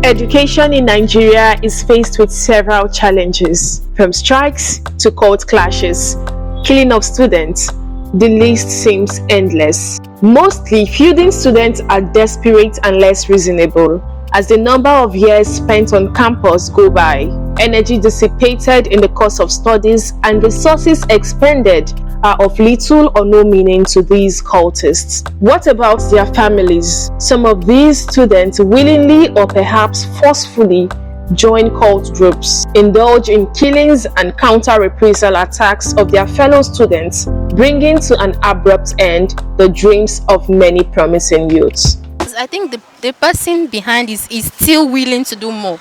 Education in Nigeria is faced with several challenges, from strikes to court clashes, killing of students. The list seems endless. Mostly, fielding students are desperate and less reasonable, as the number of years spent on campus go by, energy dissipated in the course of studies, and resources expended are of little or no meaning to these cultists. What about their families? Some of these students willingly or perhaps forcefully join cult groups, indulge in killings and counter-reprisal attacks of their fellow students, bringing to an abrupt end the dreams of many promising youths. I think the person behind is still willing to do more.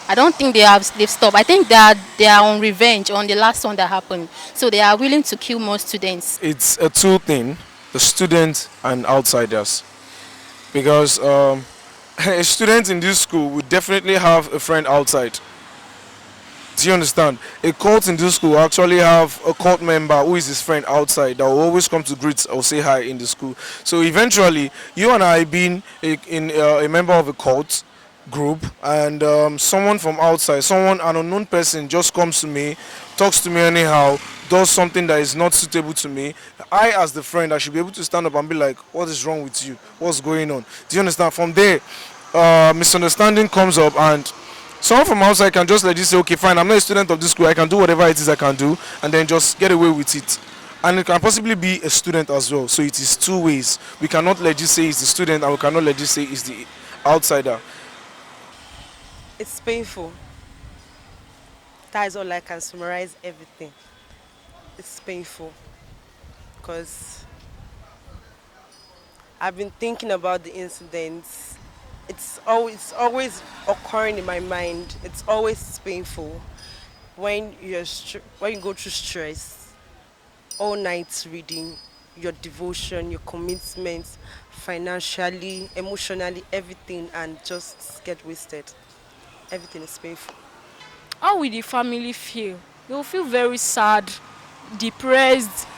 I don't think they've stopped. I think they are on revenge on the last one that happened. So they are willing to kill more students. It's a two thing, the students and outsiders. Because a student in this school would definitely have a friend outside. Do you understand? A cult in this school actually have a cult member who is his friend outside that will always come to greet or say hi in the school. So eventually, you and I being a member of a cult group, and someone from outside, an unknown person just comes to me, talks to me anyhow, does something that is not suitable to me. I, as the friend, I should be able to stand up and be like, what is wrong with you? What's going on? Do you understand? From there, misunderstanding comes up, and someone from outside can just let you say, okay, fine, I'm not a student of this school, I can do whatever it is I can do, and then just get away with it. And it can possibly be a student as well. So it is two ways. We cannot let you say it's the student, and we cannot let you say it's the outsider. It's painful. That is all I can summarize everything. It's painful because I've been thinking about the incidents. It's always occurring in my mind. It's always painful when when you go through stress, all night reading, your devotion, your commitment, financially, emotionally, everything, and just get wasted. Everything is painful. How will the family feel? They will feel very sad, depressed.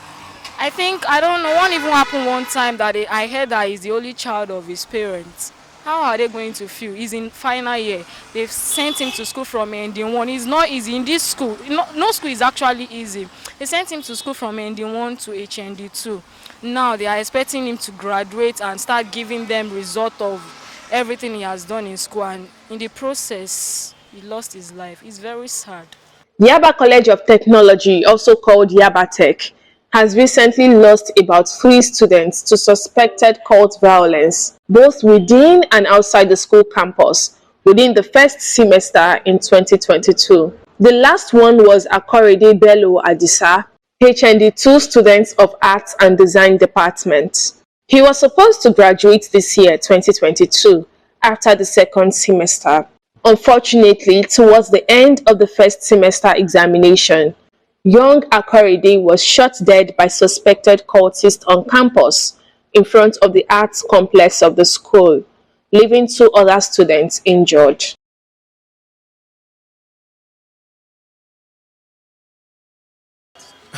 I think, I don't know, one even happened one time that I heard that he's the only child of his parents. How are they going to feel? He's in final year. They've sent him to school from ND1. It's not easy in this school. No school is actually easy. They sent him to school from ND1 to HND2. Now they are expecting him to graduate and start giving them result of everything he has done in school, and in the process he lost his life. It's very sad. Yaba College of Technology, also called Yabatech, has recently lost about 3 students to suspected cult violence, both within and outside the school campus, within the first semester in 2022. The last one was Akorede Bello Adisa, HND2 student of Arts and Design Department. He was supposed to graduate this year, 2022, after the second semester. Unfortunately, towards the end of the first semester examination, young Akorede was shot dead by suspected cultists on campus in front of the arts complex of the school, leaving 2 other students injured.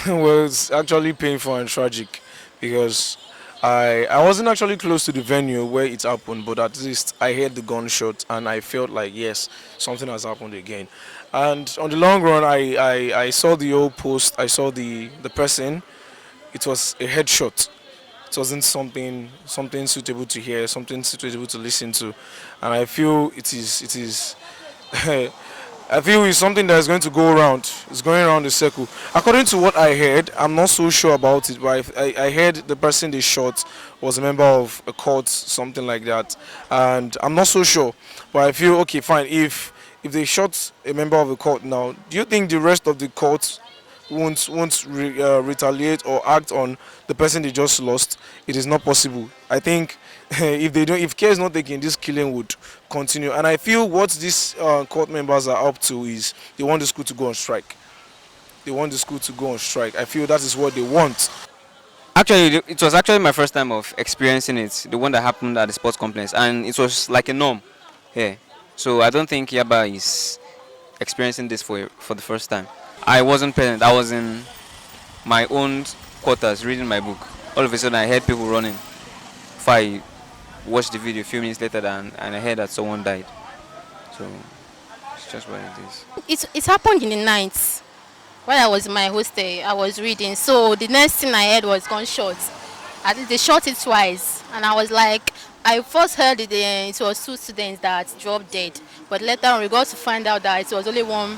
Well, it's actually painful and tragic because I wasn't actually close to the venue where it happened, but at least I heard the gunshot and I felt like, yes, something has happened again. And on the long run, I saw the old post, I saw the person. It was a headshot. It wasn't something suitable to hear, something suitable to listen to, and I feel it is I feel it's something that is going to go around. It's going around the circle. According to what I heard, I'm not so sure about it, but I heard the person they shot was a member of a cult, something like that, and I'm not so sure. But I feel okay, fine. If they shot a member of a cult now, do you think the rest of the cult won't retaliate or act on the person they just lost? It is not possible. I think if care is not taken, this killing would continue. And I feel what these court members are up to is they want the school to go on strike. They want the school to go on strike. I feel that is what they want. Actually, it was actually my first time of experiencing it, the one that happened at the sports complex, and it was like a norm here. So I don't think Yaba is experiencing this for the first time. I wasn't present. I was in my own quarters reading my book. All of a sudden, I heard people running. If I watched the video a few minutes later, and I heard that someone died. So it's just what it is. It happened in the night. While I was in my hostel, I was reading. So the next thing I heard was gunshots. At least they shot it twice, and I was like, I first heard it was two students that dropped dead, but later on we got to find out that it was only one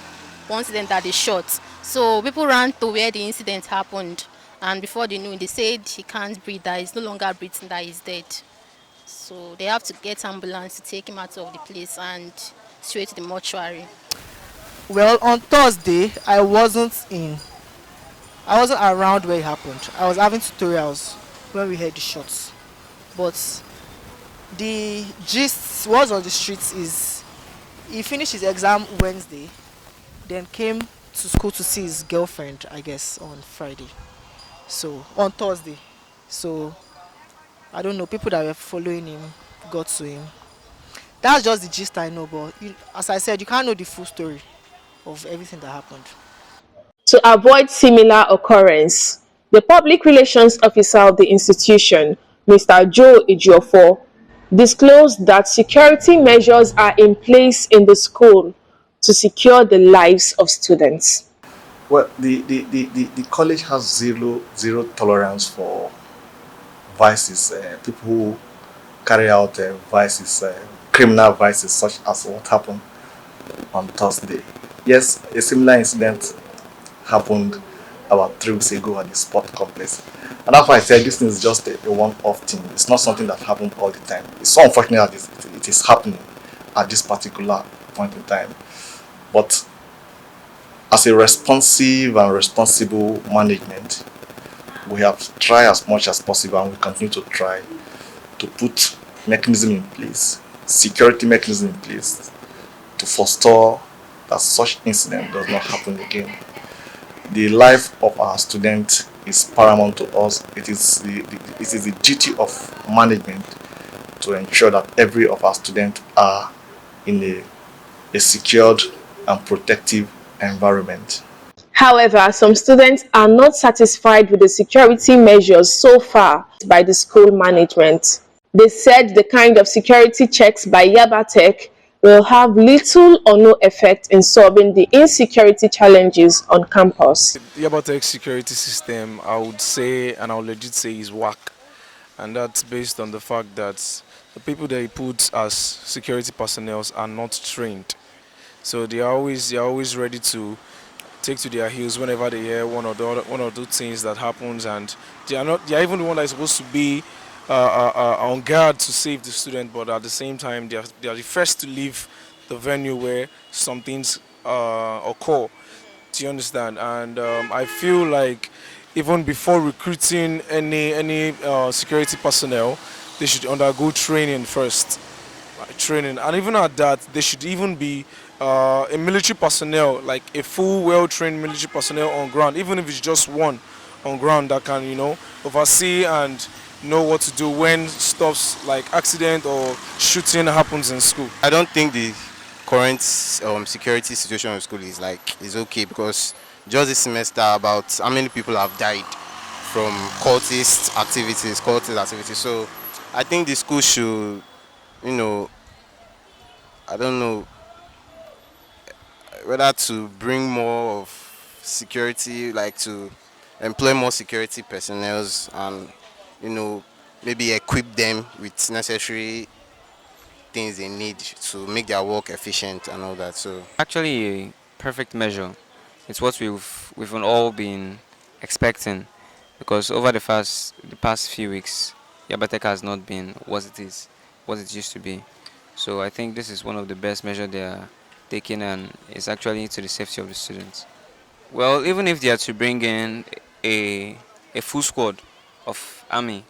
student that they shot. So people ran to where the incident happened, and before they knew, they said he can't breathe, that he's no longer breathing, that he's dead. So they have to get ambulance to take him out of the place and straight to the mortuary. Well, on Thursday, I wasn't around where it happened. I was having tutorials when we heard the shots. But the gist was on the streets is he finished his exam Wednesday, then came to school to see his girlfriend, I guess, on Friday. So on Thursday. So I don't know, people that were following him got to him. That's just the gist I know, but as I said, you can't know the full story of everything that happened. To avoid similar occurrence, the public relations officer of the institution, Mr. Joe Ejiofor, disclosed that security measures are in place in the school to secure the lives of students. Well, the college has zero tolerance for vices, people who carry out vices, criminal vices, such as what happened on Thursday. Yes, a similar incident happened about 3 weeks ago at the sport complex. And that's why I said this thing is just a one-off thing. It's not something that happened all the time. It's so unfortunate that it is happening at this particular point in time. But as a responsive and responsible management, we have tried as much as possible and we continue to try to put mechanism in place, security mechanism in place to forestall that such incident does not happen again. The life of our students is paramount to us. It is the duty of management to ensure that every of our students are in a secured and protective environment. However, some students are not satisfied with the security measures so far by the school management. They said the kind of security checks by Yabatech will have little or no effect in solving the insecurity challenges on campus. The Yabatech security system, I would say, and I would legit say, is whack. And that's based on the fact that the people they put as security personnel are not trained. So they are always ready to take to their heels whenever they hear one or two things that happens, and they are even the one that is supposed to be on guard to save the student, but at the same time they are the first to leave the venue where some things occur. Do you understand? And I feel like even before recruiting any security personnel, they should undergo training first, training, and even at that there should even be a military personnel, like a full well-trained military personnel on ground, even if it's just one on ground that can oversee and know what to do when stuffs like accident or shooting happens in school. I don't think the current security situation in school is okay, because just this semester about how many people have died from cultist activities. So I think the school should, you know, I don't know whether to bring more of security, like to employ more security personnel and you know maybe equip them with necessary things they need to make their work efficient and all that. So Actually, a perfect measure. It's what we've all been expecting, because over the past few weeks, Yabatech has not been what it used to be. So I think this is one of the best measures they are taking, and it's actually to the safety of the students. Well, even if they are to bring in a a full squad of army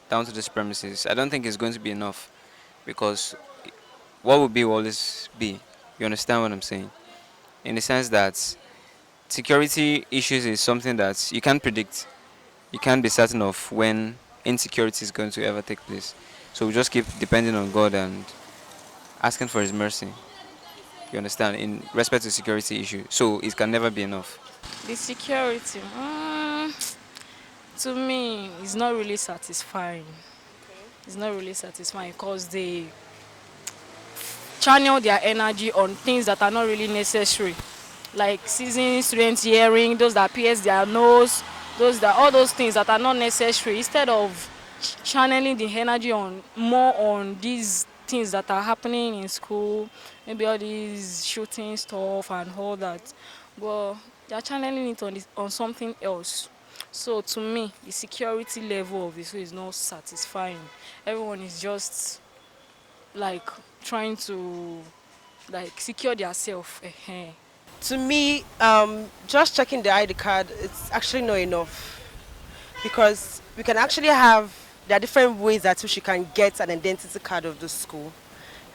down to these premises, I don't think it's going to be enough, because what will always be. You understand what I'm saying? In the sense that security issues is something that you can't predict. You can't be certain of when insecurity is going to ever take place. So we just keep depending on God and asking for His mercy. You understand? In respect to security issue, so it can never be enough. The security, to me, is not really satisfying. It's not really satisfying because the channel their energy on things that are not really necessary, like seizing students' hearing, those that pierce their nose, those that all those things that are not necessary, instead of channeling the energy on more on these things that are happening in school, maybe all these shooting stuff and all that. But they're channeling it on something else. So to me, the security level of the school is not satisfying. Everyone is just like trying to like secure themselves. To me, just checking the ID card, it's actually not enough because we can actually have, there are different ways that which you can get an identity card of the school.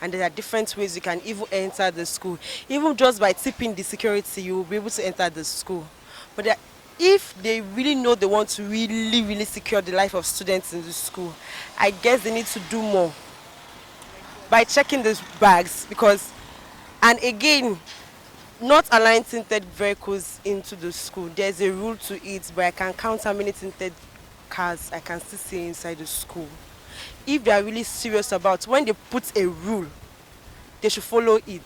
And there are different ways you can even enter the school. Even just by tipping the security, you will be able to enter the school. But if they really know they want to really, really secure the life of students in the school, I guess they need to do more by checking those bags because, and again, not allowing tinted vehicles into the school. There's a rule to it, but I can count how many tinted cars I can still see inside the school. If they are really serious about when they put a rule, they should follow it.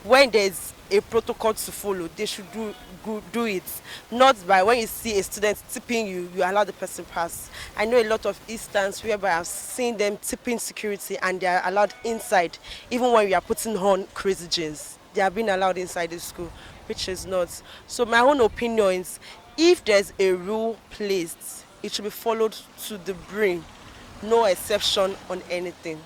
When there's a protocol to follow, they should do it. Not by when you see a student tipping you, you allow the person pass. I know a lot of instances whereby I've seen them tipping security and they are allowed inside, even when we are putting on crazy jeans. They are being allowed inside the school, which is not. So my own opinion is, if there's a rule placed, it should be followed to the brim. No exception on anything.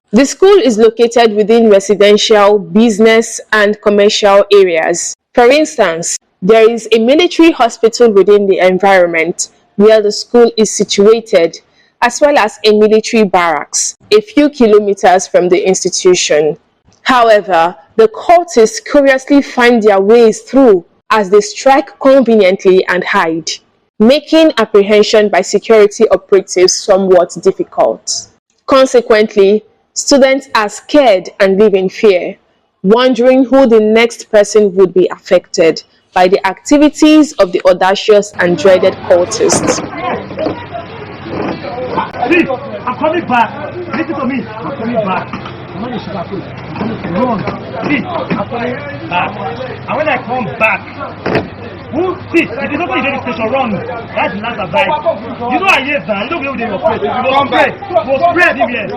The school is located within residential, business, and commercial areas. For instance, there is a military hospital within the environment where the school is situated, as well as a military barracks a few kilometers from the institution. However, the cultists curiously find their ways through as they strike conveniently and hide, making apprehension by security operatives somewhat difficult. Consequently, students are scared and live in fear, wondering who the next person would be affected by the activities of the audacious and dreaded cultists. Please, I'm coming back. Listen to me. I'm coming back. I'm not a sugar coat. Run. Please, I'm coming back. And when I come back, see, if you don't go to the station, run. That's the last advice. You know I hate that. You don't know where they were afraid. We'll spray everywhere.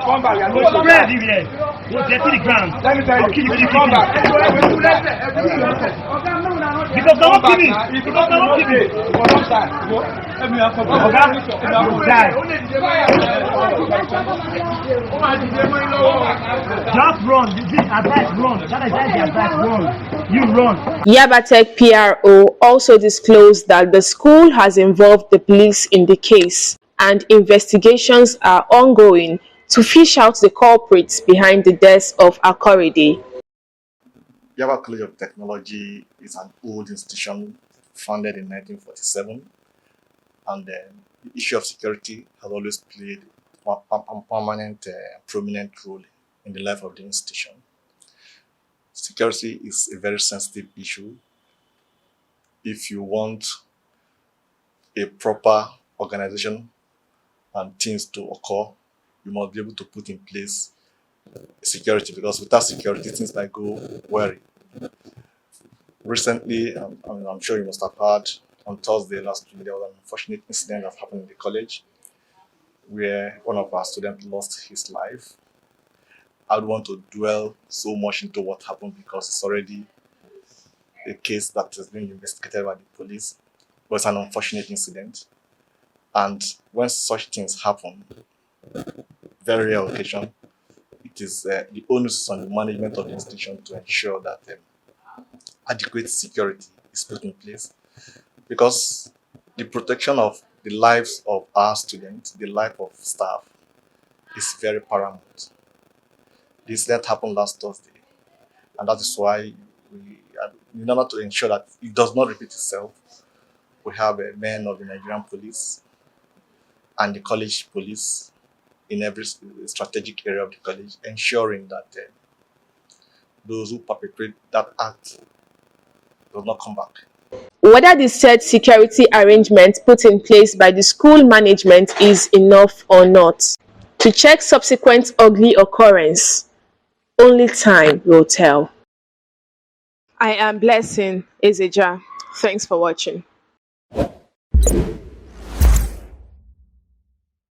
We'll spray everywhere. We'll get to the ground. Let me tell you. I'll kill you when you come back. Because they're not killing. Because they're not killing. Just run. This advice, run. That is the advice, run. You run. Yabatech PRO also disclosed that the school has involved the police in the case and investigations are ongoing to fish out the culprits behind the death of Akorede. Yaba College of Technology is an old institution founded in 1947, and the issue of security has always played a permanent, prominent role in the life of the institution. Security is a very sensitive issue. If you want a proper organization and things to occur, you must be able to put in place security, because without security, things might go worry. Recently, I'm sure you must have heard, on Thursday last week, there was an unfortunate incident that happened in the college where one of our students lost his life. I don't want to dwell so much into what happened because it's already a case that is being investigated by the police, but it's an unfortunate incident. And when such things happen, very rare occasion, it is the onus on the management of the institution to ensure that adequate security is put in place, because the protection of the lives of our students, the life of staff, is very paramount. This incident happened last Thursday, and that is why in order to ensure that it does not repeat itself, we have men of the Nigerian police and the college police in every strategic area of the college, ensuring that those who perpetrate that act will not come back. Whether the said security arrangement put in place by the school management is enough or not. To check subsequent ugly occurrence, Only time will tell. I am Blessing Izija. Thanks for watching.